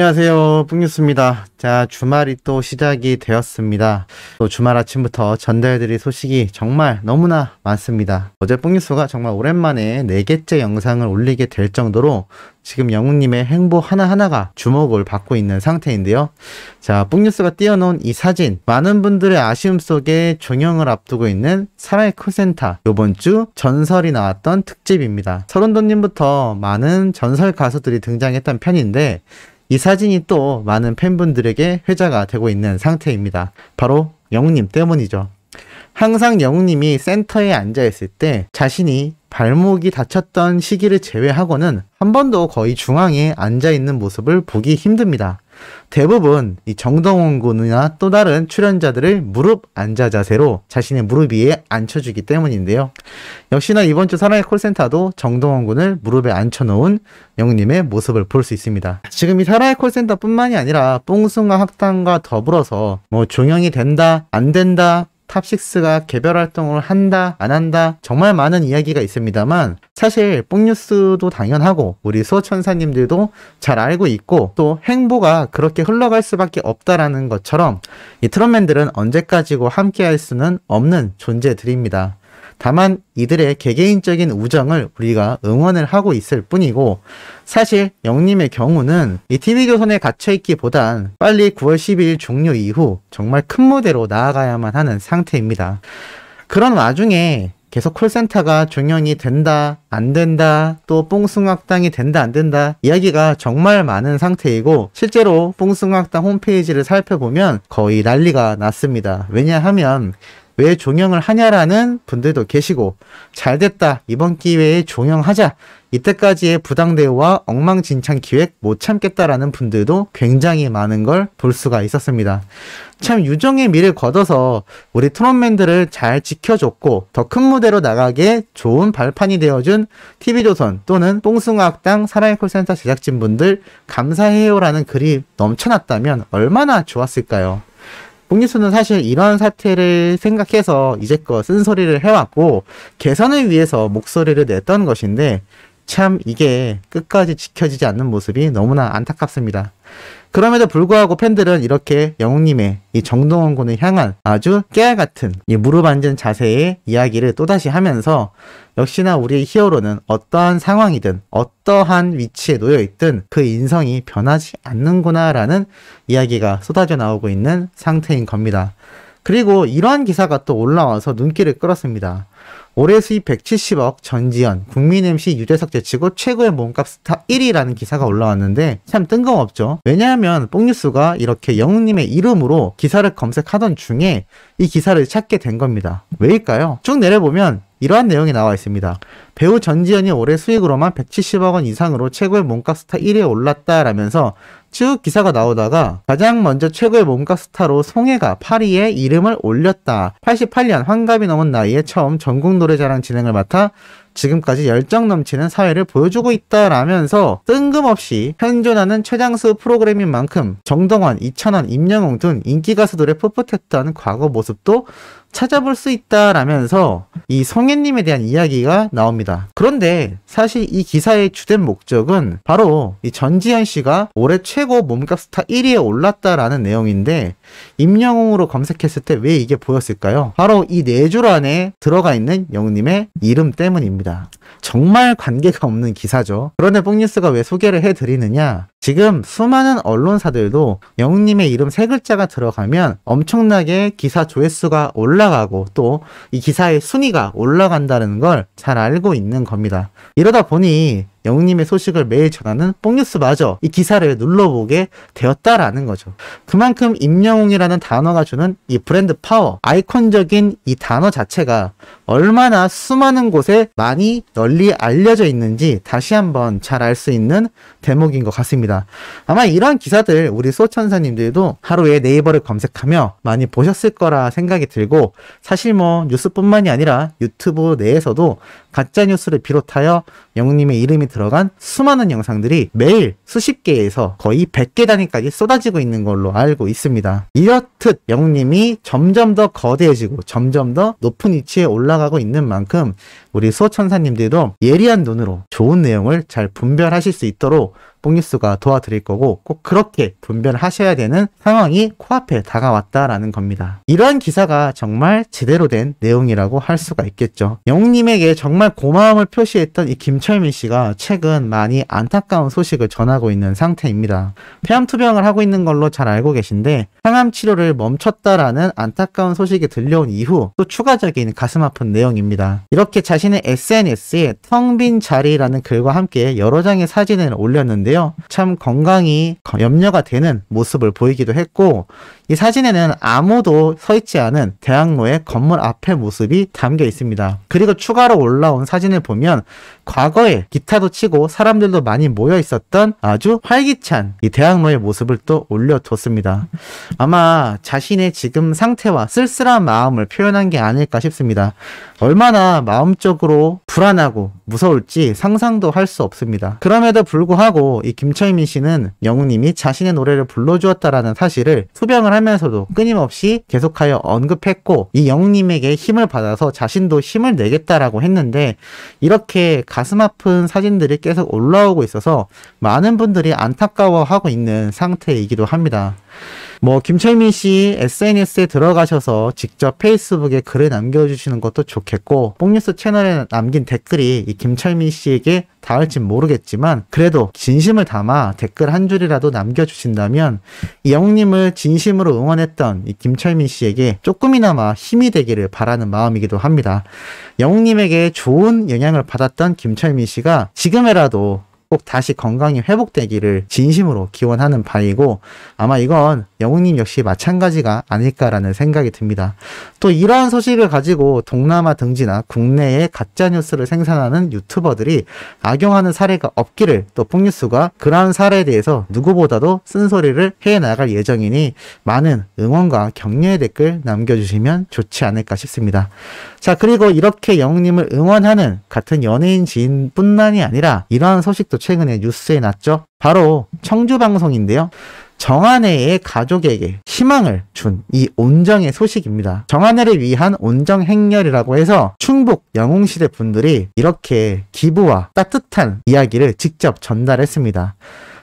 안녕하세요, 뿡뉴스입니다. 자, 주말이 또 시작이 되었습니다. 또 주말 아침부터 전달드릴 소식이 정말 너무나 많습니다. 어제 뿡뉴스가 정말 오랜만에 4개째 영상을 올리게 될 정도로 지금 영웅님의 행보 하나하나가 주목을 받고 있는 상태인데요. 자, 뿡뉴스가 띄워놓은 이 사진, 많은 분들의 아쉬움 속에 종영을 앞두고 있는 사랑의 콜센터, 요번 주 전설이 나왔던 특집입니다. 서른도님부터 많은 전설 가수들이 등장했던 편인데 이 사진이 또 많은 팬분들에게 회자가 되고 있는 상태입니다. 바로 영웅님 때문이죠. 항상 영웅님이 센터에 앉아있을 때 자신이 발목이 다쳤던 시기를 제외하고는 한 번도 거의 중앙에 앉아있는 모습을 보기 힘듭니다. 대부분 이 정동원 군이나 또 다른 출연자들을 무릎 앉아 자세로 자신의 무릎 위에 앉혀주기 때문인데요. 역시나 이번 주 사랑의 콜센터도 정동원 군을 무릎에 앉혀놓은 영웅님의 모습을 볼 수 있습니다. 지금 이 사랑의 콜센터 뿐만이 아니라 뽕숭아 학당과 더불어서 종영이 된다, 안 된다, 탑6가 개별 활동을 한다, 안 한다, 정말 많은 이야기가 있습니다만 사실 뽕뉴스도 당연하고 우리 수호천사님들도 잘 알고 있고 또 행보가 그렇게 흘러갈 수밖에 없다라는 것처럼 이 트롯맨들은 언제까지고 함께 할 수는 없는 존재들입니다. 다만 이들의 개개인적인 우정을 우리가 응원을 하고 있을 뿐이고 사실 영웅님의 경우는 이 TV조선에 갇혀있기보단 빨리 9월 12일 종료 이후 정말 큰 무대로 나아가야만 하는 상태입니다. 그런 와중에 계속 콜센터가 종영이 된다, 안 된다, 또 뽕숭아학당이 된다, 안 된다 이야기가 정말 많은 상태이고 실제로 뽕숭아학당 홈페이지를 살펴보면 거의 난리가 났습니다. 왜냐하면 왜 종영을 하냐라는 분들도 계시고 잘됐다, 이번 기회에 종영하자, 이때까지의 부당대우와 엉망진창 기획 못 참겠다라는 분들도 굉장히 많은 걸 볼 수가 있었습니다. 참 유종의 미를 거둬서 우리 트롯맨들을 잘 지켜줬고 더 큰 무대로 나가게 좋은 발판이 되어준 TV조선 또는 뽕숭아학당 사랑의 콜센터 제작진분들 감사해요라는 글이 넘쳐났다면 얼마나 좋았을까요? 뽕뉴스는 사실 이런 사태를 생각해서 이제껏 쓴소리를 해왔고 개선을 위해서 목소리를 냈던 것인데 참 이게 끝까지 지켜지지 않는 모습이 너무나 안타깝습니다. 그럼에도 불구하고 팬들은 이렇게 영웅님의 이 정동원 군을 향한 아주 깨알같은 이 무릎 앉은 자세의 이야기를 또다시 하면서 역시나 우리의 히어로는 어떠한 상황이든 어떠한 위치에 놓여있든 그 인성이 변하지 않는구나 라는 이야기가 쏟아져 나오고 있는 상태인 겁니다. 그리고 이러한 기사가 또 올라와서 눈길을 끌었습니다. 올해 수입 170억 전지현, 국민 MC 유재석 제치고 최고의 몸값 스타 1위라는 기사가 올라왔는데 참 뜬금없죠. 왜냐하면 뽕뉴스가 이렇게 영웅님의 이름으로 기사를 검색하던 중에 이 기사를 찾게 된 겁니다. 왜일까요? 쭉 내려보면 이러한 내용이 나와 있습니다. 배우 전지현이 올해 수익으로만 170억 원 이상으로 최고의 몸값 스타 1위에 올랐다라면서 쭉 기사가 나오다가 가장 먼저 최고의 몸값 스타로 송혜가 8위에 이름을 올렸다. 88년 환갑이 넘은 나이에 처음 전국 노래자랑 진행을 맡아 지금까지 열정 넘치는 사회를 보여주고 있다라면서 뜬금없이 현존하는 최장수 프로그램인 만큼 정동원, 이찬원, 임영웅 등 인기 가수들의 풋풋했던 과거 모습도 찾아볼 수 있다라면서 이 송혜님에 대한 이야기가 나옵니다. 그런데 사실 이 기사의 주된 목적은 바로 이 전지현 씨가 올해 최고 몸값 스타 1위에 올랐다라는 내용인데 임영웅으로 검색했을 때 왜 이게 보였을까요? 바로 이 4줄 안에 들어가 있는 영웅님의 이름 때문입니다. 정말 관계가 없는 기사죠. 그런데 뽕뉴스가 왜 소개를 해드리느냐? 지금 수많은 언론사들도 영웅님의 이름 3글자가 들어가면 엄청나게 기사 조회수가 올라가고 또 이 기사의 순위가 올라간다는 걸 잘 알고 있는 겁니다. 이러다 보니 영웅님의 소식을 매일 전하는 뽕뉴스마저 이 기사를 눌러보게 되었다라는 거죠. 그만큼 임영웅이라는 단어가 주는 이 브랜드 파워, 아이콘적인 이 단어 자체가 얼마나 수많은 곳에 많이 널리 알려져 있는지 다시 한번 잘 알 수 있는 대목인 것 같습니다. 아마 이런 기사들 우리 수호천사님들도 하루에 네이버를 검색하며 많이 보셨을 거라 생각이 들고 사실 뉴스뿐만이 아니라 유튜브 내에서도 가짜뉴스를 비롯하여 영웅님의 이름이 들어간 수많은 영상들이 매일 수십 개에서 거의 100개 단위까지 쏟아지고 있는 걸로 알고 있습니다. 이렇듯 영웅님이 점점 더 거대해지고 점점 더 높은 위치에 올라가고 있는 만큼 우리 수호천사님들도 예리한 눈으로 좋은 내용을 잘 분별하실 수 있도록 뽕뉴스가 도와드릴 거고 꼭 그렇게 분별하셔야 되는 상황이 코앞에 다가왔다라는 겁니다. 이러한 기사가 정말 제대로 된 내용이라고 할 수가 있겠죠. 영웅님에게 정말 고마움을 표시했던 이 김철민 씨가 최근 많이 안타까운 소식을 전하고 있는 상태입니다. 폐암 투병을 하고 있는 걸로 잘 알고 계신데 항암 치료를 멈췄다라는 안타까운 소식이 들려온 이후 또 추가적인 가슴 아픈 내용입니다. 이렇게 자신의 SNS에 텅 빈 자리라는 글과 함께 여러 장의 사진을 올렸는데요. 참 건강이 염려가 되는 모습을 보이기도 했고 이 사진에는 아무도 서 있지 않은 대학로의 건물 앞의 모습이 담겨 있습니다. 그리고 추가로 올라온 사진을 보면 과거에 기타도 치고 사람들도 많이 모여 있었던 아주 활기찬 이 대학로의 모습을 또 올려뒀습니다. 아마 자신의 지금 상태와 쓸쓸한 마음을 표현한 게 아닐까 싶습니다. 얼마나 마음적으로 불안하고 무서울지 상상도 할 수 없습니다. 그럼에도 불구하고 이 김철민 씨는 영웅님이 자신의 노래를 불러주었다라는 사실을 수병을 하면서도 끊임없이 계속하여 언급했고 이 영웅님에게 힘을 받아서 자신도 힘을 내겠다라고 했는데 이렇게 가슴 아픈 사진들이 계속 올라오고 있어서 많은 분들이 안타까워하고 있는 상태이기도 합니다. 김철민 씨 SNS에 들어가셔서 직접 페이스북에 글을 남겨주시는 것도 좋겠고 뽕뉴스 채널에 남긴 댓글이 이 김철민 씨에게 닿을진 모르겠지만 그래도 진심을 담아 댓글 한 줄이라도 남겨주신다면 이 영웅님을 진심으로 응원했던 이 김철민 씨에게 조금이나마 힘이 되기를 바라는 마음이기도 합니다. 영웅님에게 좋은 영향을 받았던 김철민 씨가 지금이라도 꼭 다시 건강이 회복되기를 진심으로 기원하는 바이고 아마 이건 영웅님 역시 마찬가지가 아닐까라는 생각이 듭니다. 또 이러한 소식을 가지고 동남아 등지나 국내에 가짜뉴스를 생산하는 유튜버들이 악용하는 사례가 없기를 또 뽕뉴스가 그러한 사례에 대해서 누구보다도 쓴소리를 해나갈 예정이니 많은 응원과 격려의 댓글 남겨주시면 좋지 않을까 싶습니다. 자, 그리고 이렇게 영웅님을 응원하는 같은 연예인 지인뿐만이 아니라 이러한 소식도 최근에 뉴스에 났죠. 바로 청주방송인데요. 정한혜의 가족에게 희망을 준 이 온정의 소식입니다. 정한혜를 위한 온정 행렬이라고 해서 충북 영웅시대 분들이 이렇게 기부와 따뜻한 이야기를 직접 전달했습니다.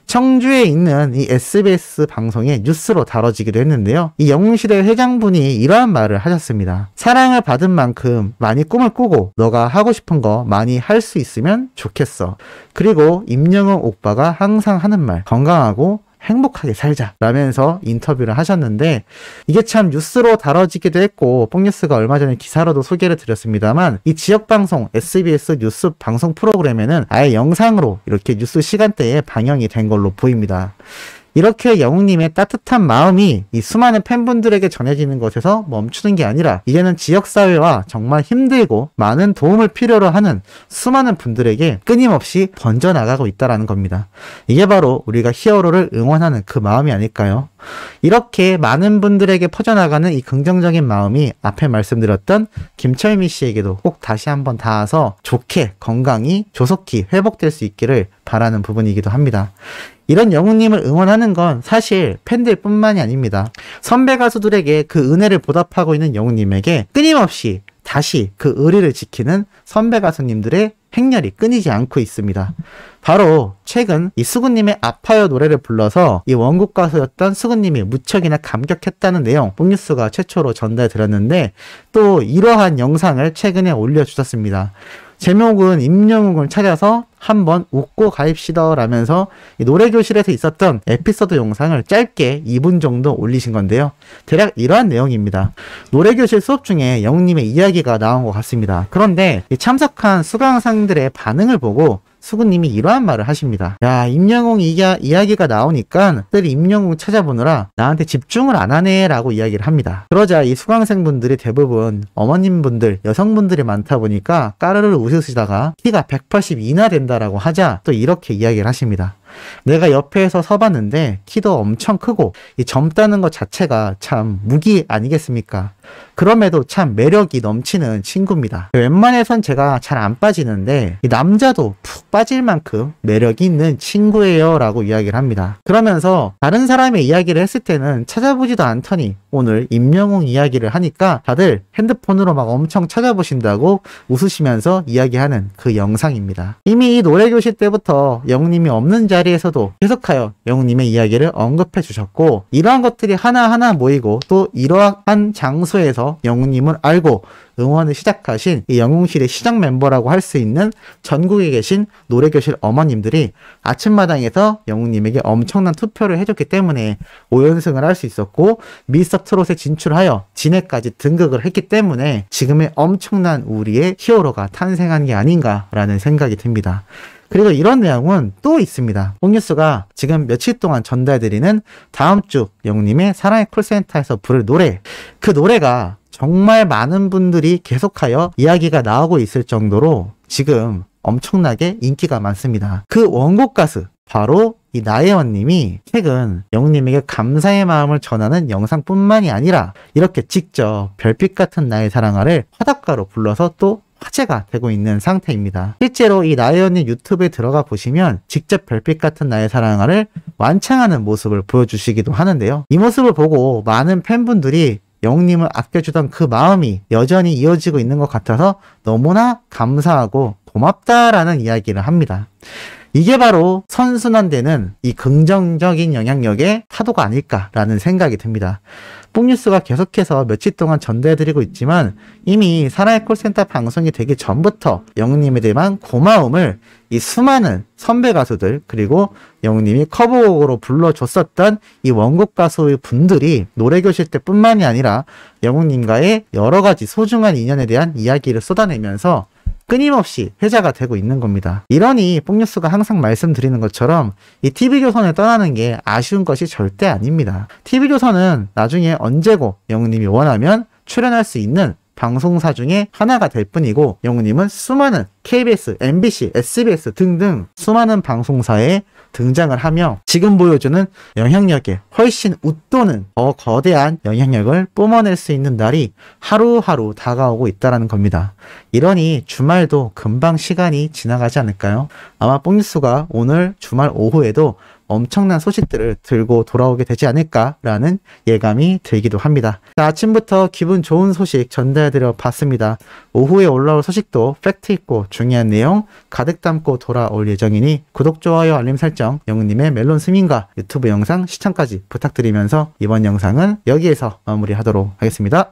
청주에 있는 이 SBS 방송의 뉴스로 다뤄지기도 했는데요. 이 영웅시대 회장분이 이러한 말을 하셨습니다. 사랑을 받은 만큼 많이 꿈을 꾸고 너가 하고 싶은 거 많이 할 수 있으면 좋겠어. 그리고 임영웅 오빠가 항상 하는 말 건강하고 행복하게 살자 라면서 인터뷰를 하셨는데 이게 참 뉴스로 다뤄지기도 했고 뽕뉴스가 얼마 전에 기사로도 소개를 드렸습니다만 이 지역방송 SBS 뉴스 방송 프로그램에는 아예 영상으로 이렇게 뉴스 시간대에 방영이 된 걸로 보입니다. 이렇게 영웅님의 따뜻한 마음이 이 수많은 팬분들에게 전해지는 것에서 멈추는 게 아니라 이제는 지역사회와 정말 힘들고 많은 도움을 필요로 하는 수많은 분들에게 끊임없이 번져나가고 있다는 겁니다. 이게 바로 우리가 히어로를 응원하는 그 마음이 아닐까요? 이렇게 많은 분들에게 퍼져나가는 이 긍정적인 마음이 앞에 말씀드렸던 김철민 씨에게도 꼭 다시 한번 닿아서 좋게 건강이 조속히 회복될 수 있기를 바라는 부분이기도 합니다. 이런 영웅님을 응원하는 건 사실 팬들 뿐만이 아닙니다. 선배 가수들에게 그 은혜를 보답하고 있는 영웅님에게 끊임없이 다시 그 의리를 지키는 선배 가수님들의 행렬이 끊이지 않고 있습니다. 바로 최근 이 수근님의 아파요 노래를 불러서 이 원곡 가수였던 수근님이 무척이나 감격했다는 내용 뽕뉴스가 최초로 전달드렸는데 또 이러한 영상을 최근에 올려주셨습니다. 제목은 임영웅을 찾아서 한번 웃고 가입시다 라면서 이 노래교실에서 있었던 에피소드 영상을 짧게 2분 정도 올리신 건데요. 대략 이러한 내용입니다. 노래교실 수업 중에 영웅님의 이야기가 나온 것 같습니다. 그런데 이 참석한 수강생들의 반응을 보고 수구님이 이러한 말을 하십니다. 야, 임영웅 이야기가 나오니까 늘 임영웅 찾아보느라 나한테 집중을 안 하네 라고 이야기를 합니다. 그러자 이 수강생분들이 대부분 어머님분들, 여성분들이 많다 보니까 까르르 웃으시다가 키가 180 이나 된다라고 하자 또 이렇게 이야기를 하십니다. 내가 옆에서 서봤는데 키도 엄청 크고 이 젊다는 것 자체가 참 무기 아니겠습니까? 그럼에도 참 매력이 넘치는 친구입니다. 웬만해선 제가 잘 안 빠지는데 이 남자도 푹 빠질 만큼 매력이 있는 친구예요 라고 이야기를 합니다. 그러면서 다른 사람의 이야기를 했을 때는 찾아보지도 않더니 오늘 임영웅 이야기를 하니까 다들 핸드폰으로 막 엄청 찾아보신다고 웃으시면서 이야기하는 그 영상입니다. 이미 이 노래교실 때부터 영웅님이 없는 자리 자리에서도 계속하여 영웅님의 이야기를 언급해 주셨고, 이러한 것들이 하나하나 모이고 또 이러한 장소에서 영웅님을 알고 응원을 시작하신 이 영웅실의 시작 멤버라고 할 수 있는 전국에 계신 노래교실 어머님들이 아침마당에서 영웅님에게 엄청난 투표를 해줬기 때문에 5연승을 할 수 있었고, 미스터 트롯에 진출하여 진해까지 등극을 했기 때문에 지금의 엄청난 우리의 히어로가 탄생한 게 아닌가라는 생각이 듭니다. 그리고 이런 내용은 또 있습니다. 뽕뉴스가 지금 며칠 동안 전달드리는 다음 주 영웅님의 사랑의 콜센터에서 부를 노래, 그 노래가 정말 많은 분들이 계속하여 이야기가 나오고 있을 정도로 지금 엄청나게 인기가 많습니다. 그 원곡 가수 바로 이 나혜원님이 최근 영웅님에게 감사의 마음을 전하는 영상뿐만이 아니라 이렇게 직접 별빛 같은 나의 사랑아를 화답가로 불러서 또 화제가 되고 있는 상태입니다. 실제로 이 나혜원님 유튜브에 들어가 보시면 직접 별빛 같은 나의 사랑아를 완창하는 모습을 보여주시기도 하는데요. 이 모습을 보고 많은 팬분들이 영웅님을 아껴주던 그 마음이 여전히 이어지고 있는 것 같아서 너무나 감사하고 고맙다라는 이야기를 합니다. 이게 바로 선순환되는 이 긍정적인 영향력의 파도가 아닐까라는 생각이 듭니다. 뽕뉴스가 계속해서 며칠 동안 전달해드리고 있지만 이미 사랑의 콜센터 방송이 되기 전부터 영웅님에 대한 고마움을 이 수많은 선배 가수들 그리고 영웅님이 커버곡으로 불러줬었던 이 원곡 가수의 분들이 노래교실 때뿐만이 아니라 영웅님과의 여러 가지 소중한 인연에 대한 이야기를 쏟아내면서 끊임없이 회자가 되고 있는 겁니다. 이러니 뽕뉴스가 항상 말씀드리는 것처럼 이 TV조선을 떠나는 게 아쉬운 것이 절대 아닙니다. TV조선은 나중에 언제고 영웅님이 원하면 출연할 수 있는 방송사 중에 하나가 될 뿐이고, 영웅님은 수많은 KBS, MBC, SBS 등등 수많은 방송사에 등장을 하며 지금 보여주는 영향력에 훨씬 웃도는 더 거대한 영향력을 뿜어낼 수 있는 날이 하루하루 다가오고 있다는 겁니다. 이러니 주말도 금방 시간이 지나가지 않을까요? 아마 뽕뉴스가 오늘 주말 오후에도 엄청난 소식들을 들고 돌아오게 되지 않을까라는 예감이 들기도 합니다. 자, 아침부터 기분 좋은 소식 전달해드려 봤습니다. 오후에 올라올 소식도 팩트있고 중요한 내용 가득 담고 돌아올 예정이니 구독, 좋아요, 알림 설정, 영웅님의 멜론 스밍과 유튜브 영상 시청까지 부탁드리면서 이번 영상은 여기에서 마무리하도록 하겠습니다.